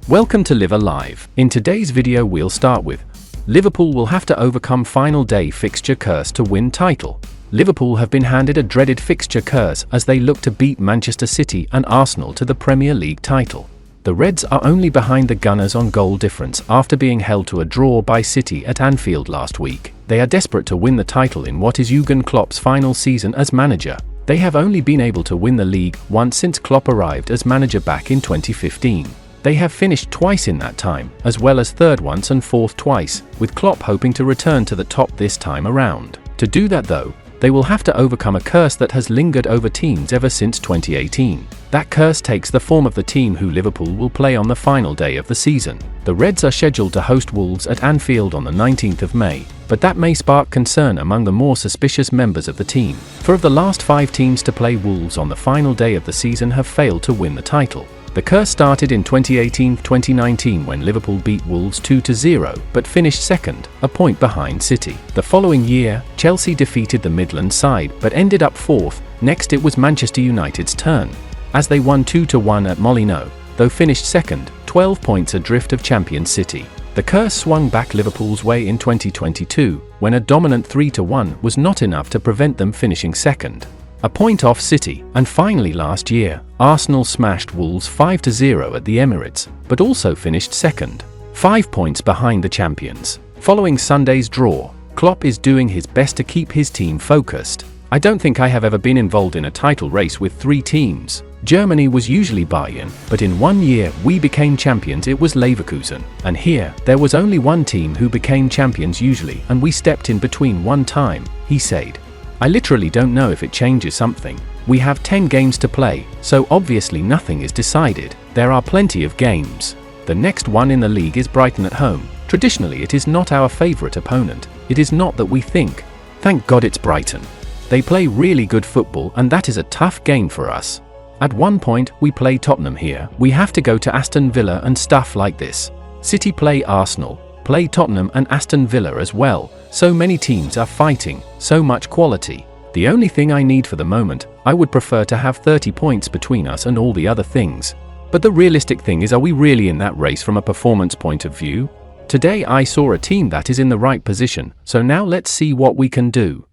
Welcome to Live Live. In today's video we'll start with Liverpool will have to overcome final day fixture curse to win title. Liverpool have been handed a dreaded fixture curse as they look to beat Manchester City and Arsenal to the Premier League title. The Reds are only behind the Gunners on goal difference after being held to a draw by City at Anfield last week. They are desperate to win the title in what is Jurgen Klopp's final season as manager. They have only been able to win the league once since Klopp arrived as manager back in 2015. They have finished twice in that time, as well as third once and fourth twice, with Klopp hoping to return to the top this time around. To do that though, they will have to overcome a curse that has lingered over teams ever since 2018. That curse takes the form of the team who Liverpool will play on the final day of the season. The Reds are scheduled to host Wolves at Anfield on the 19th of May, but that may spark concern among the more suspicious members of the team. 4 of the last 5 teams to play Wolves on the final day of the season have failed to win the title. The curse started in 2018-2019 when Liverpool beat Wolves 2-0, but finished second, a point behind City. The following year, Chelsea defeated the Midland side but ended up fourth. Next it was Manchester United's turn, as they won 2-1 at Molineux, though finished second, 12 points adrift of champion City. The curse swung back Liverpool's way in 2022, when a dominant 3-1 was not enough to prevent them finishing second, a point off City, and finally last year, Arsenal smashed Wolves 5-0 at the Emirates, but also finished second, 5 points behind the champions. Following Sunday's draw, Klopp is doing his best to keep his team focused. I don't think I have ever been involved in a title race with 3 teams. Germany was usually Bayern, but in 1 year we became champions, it was Leverkusen. And here, there was only one team who became champions usually, and we stepped in between one time, he said. I literally don't know if it changes something. We have 10 games to play, so obviously nothing is decided. There are plenty of games. The next one in the league is Brighton at home. Traditionally it is not our favourite opponent. It is not that we think. Thank God it's Brighton. They play really good football and that is a tough game for us. At one point we play Tottenham here. We have to go to Aston Villa and stuff like this. City play Arsenal, play Tottenham and Aston Villa as well. So many teams are fighting, so much quality. The only thing I need for the moment, I would prefer to have 30 points between us and all the other things. But the realistic thing is, are we really in that race from a performance point of view? Today I saw a team that is in the right position, so now let's see what we can do.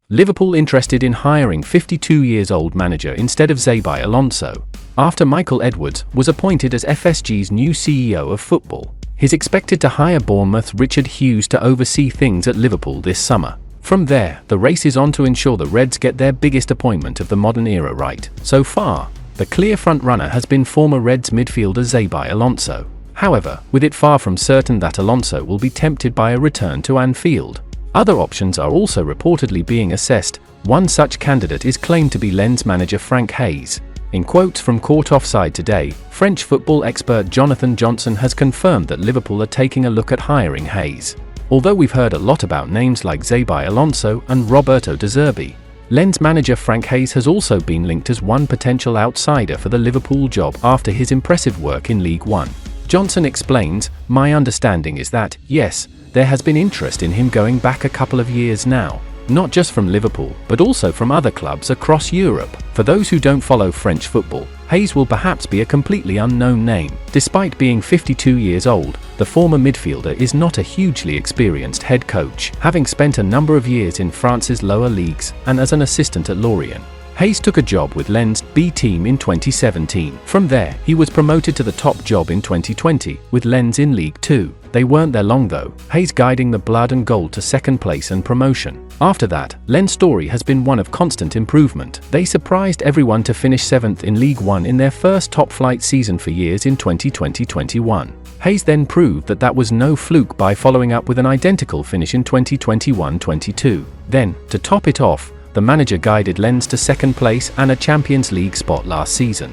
Liverpool interested in hiring 52-year-old manager instead of Xabi Alonso, after Michael Edwards was appointed as FSG's new CEO of football. He's expected to hire Bournemouth's Richard Hughes to oversee things at Liverpool this summer. From there, the race is on to ensure the Reds get their biggest appointment of the modern era right. So far, the clear front-runner has been former Reds midfielder Xabi Alonso. However, with it far from certain that Alonso will be tempted by a return to Anfield. Other options are also reportedly being assessed. One such candidate is claimed to be Lens manager Franck Haise. In quotes from Court Offside today, French football expert Jonathan Johnson has confirmed that Liverpool are taking a look at hiring Haise. Although we've heard a lot about names like Xabi Alonso and Roberto De Zerbi, Lens manager Franck Haise has also been linked as one potential outsider for the Liverpool job after his impressive work in League One. Johnson explains, "My understanding is that, yes, there has been interest in him going back a couple of years now. Not just from Liverpool, but also from other clubs across Europe. For those who don't follow French football, Haise will perhaps be a completely unknown name. Despite being 52 years old, the former midfielder is not a hugely experienced head coach, having spent a number of years in France's lower leagues and as an assistant at Lorient. Haise took a job with Lens' B team in 2017. From there, he was promoted to the top job in 2020, with Lens in League 2. They weren't there long though, Haise guiding the Blood and Gold to second place and promotion. After that, Lens' story has been one of constant improvement. They surprised everyone to finish 7th in League 1 in their first top-flight season for years in 2020-21. Haise then proved that that was no fluke by following up with an identical finish in 2021-22. Then, to top it off, the manager guided Lens to second place and a Champions League spot last season.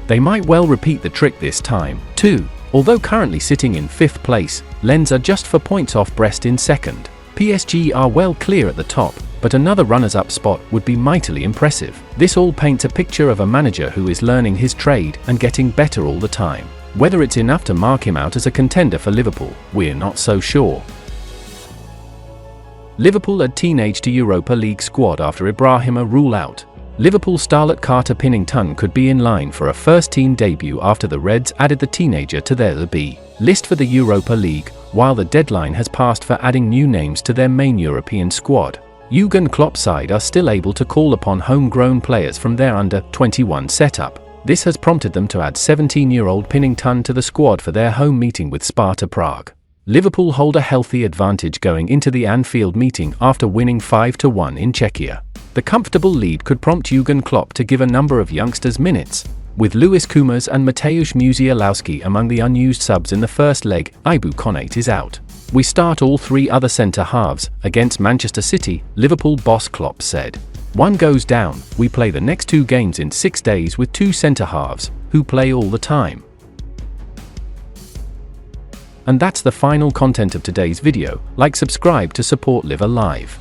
They might well repeat the trick this time, too. Although currently sitting in 5th place, Lens are just 4 points off Brest in 2nd. PSG are well clear at the top, but another runners-up spot would be mightily impressive. This all paints a picture of a manager who is learning his trade and getting better all the time. Whether it's enough to mark him out as a contender for Liverpool, we're not so sure. Liverpool add teenage to Europa League squad after Ibrahima rule out. Liverpool starlet Carter Pinnington could be in line for a first-team debut after the Reds added the teenager to their B list for the Europa League, while the deadline has passed for adding new names to their main European squad. Jurgen Klopp's side are still able to call upon homegrown players from their under-21 setup. This has prompted them to add 17-year-old Pinnington to the squad for their home meeting with Sparta Prague. Liverpool hold a healthy advantage going into the Anfield meeting after winning 5-1 in Czechia. The comfortable lead could prompt Jurgen Klopp to give a number of youngsters minutes. With Luis Kumas and Mateusz Musialowski among the unused subs in the first leg, Ibu Konate is out. We start all three other centre-halves against Manchester City, Liverpool boss Klopp said. One goes down, we play the next 2 games in 6 days with 2 centre-halves, who play all the time. And that's the final content of today's video. Like, subscribe to support Live Alive.